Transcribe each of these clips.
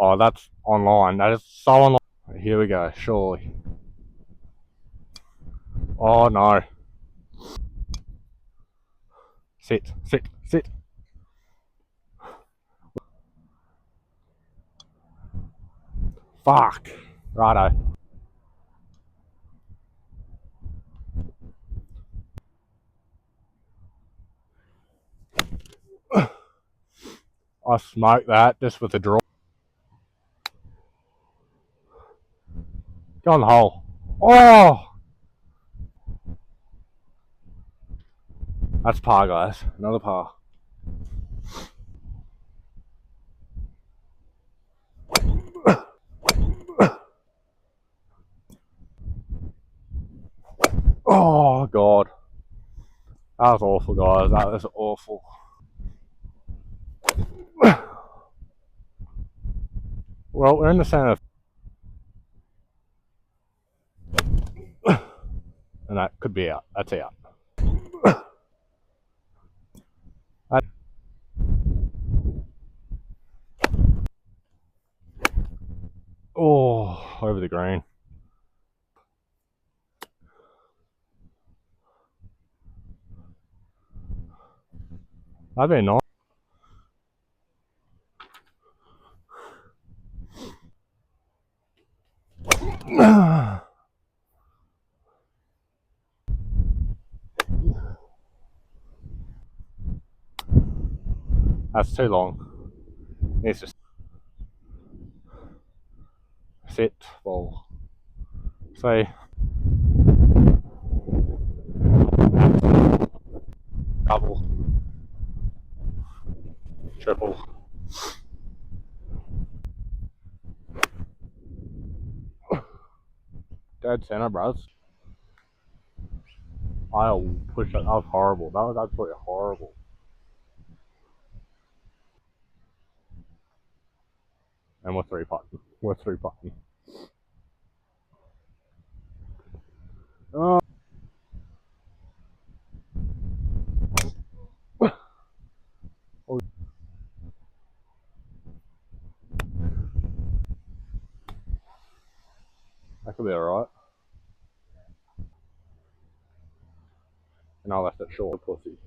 Oh, that's online. That is so online. Here we go, surely. Oh no. Sit, sit, sit. Fuck. Righto. I smoked that just with a draw. Go in the hole. Oh! That's par, guys. Another par. Oh, God. That was awful, guys. That was awful. Well, we're in the centre. And that could be out. That's out. That, oh, over the green. That'd be nice. That's too long. Needs to sit, ball. Say, double, triple. Dead center, bros. I'll push it. That was horrible. That was absolutely horrible. And we're three putting. We're three putting. Oh, that could be alright. And I left it short, pussy.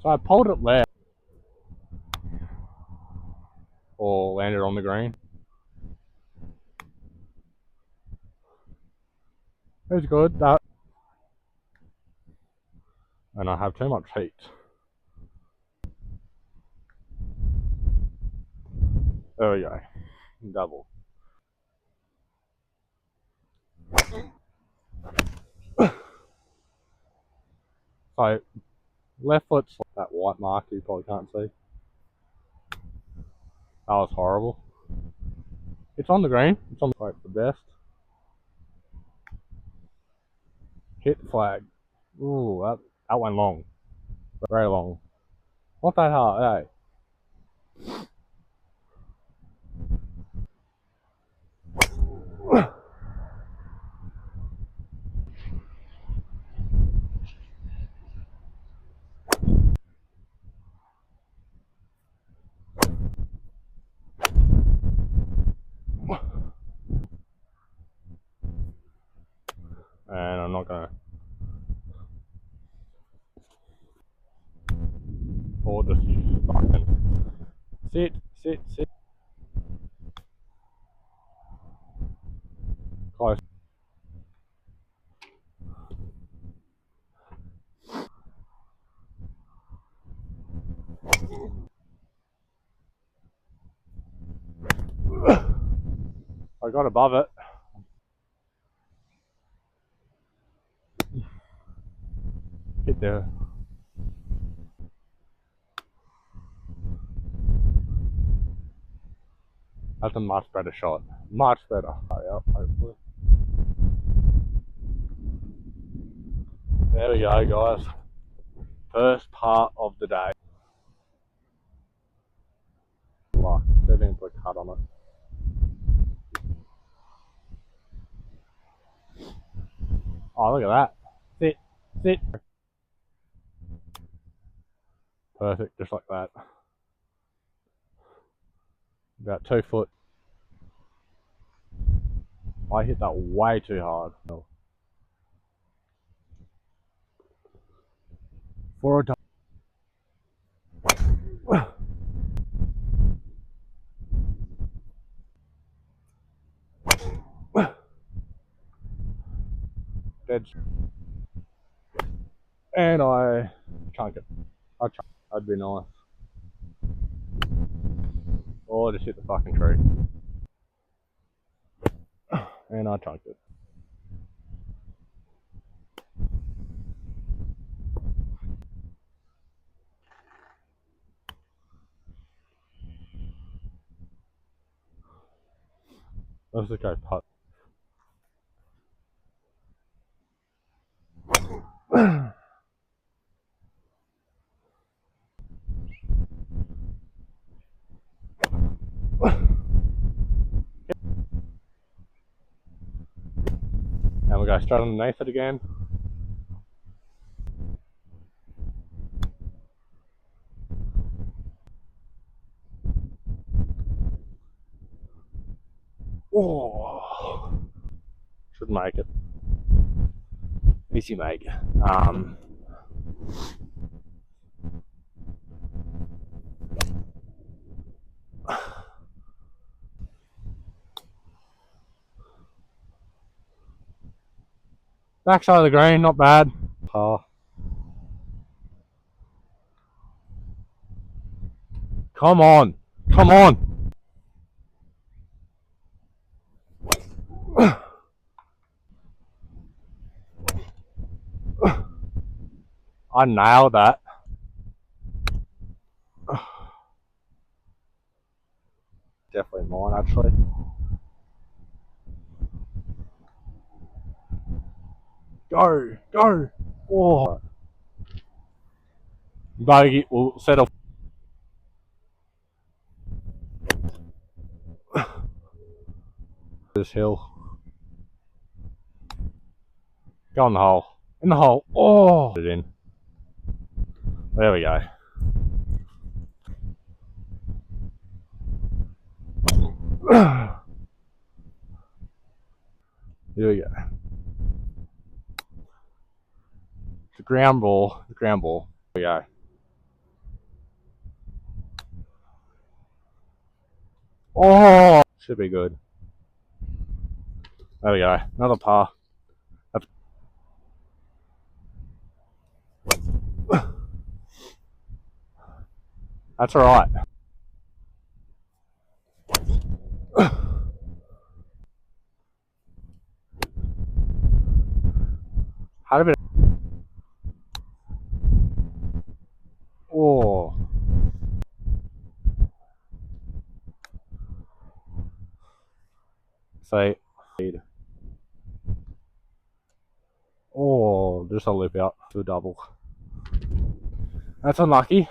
So I pulled it left. Or landed on the green. It was good. That. And I have too much heat. There we go. Double. So, left foot's that white mark you probably can't see. That was horrible. It's on the green. It's on the best. Hit the flag. Ooh, that went long. Very long. Not that hard, eh? And I'm not gonna. Or just fucking. Sit, sit, sit. Close. I got above it. Hit there. That's a much better shot. Much better. Hurry up, hopefully. There we go, guys. First part of the day. Luck. They've been put a cut on it. Oh, look at that. Sit, sit. Perfect, just like that. About 2 foot. I hit that way too hard. For a dead. And I chunk it. That'd be nice. Or just hit the fucking tree. And I chunked it. Let's just go putt. And we go straight underneath it again. Oh, should make it. Easy make. Backside of the green, not bad. Par. Come on, come on. I nailed that. Definitely mine, actually. Go, go. Oh. Bogey will settle. This hill. Go in the hole. In the hole. Oh. Put it in. There we go. Here we go. The ground ball. The ground ball. Here we go. Oh, should be good. There we go. Another par. That's all right. Had a bit. Oh. Say. Oh, just a loop out to a double. That's unlucky.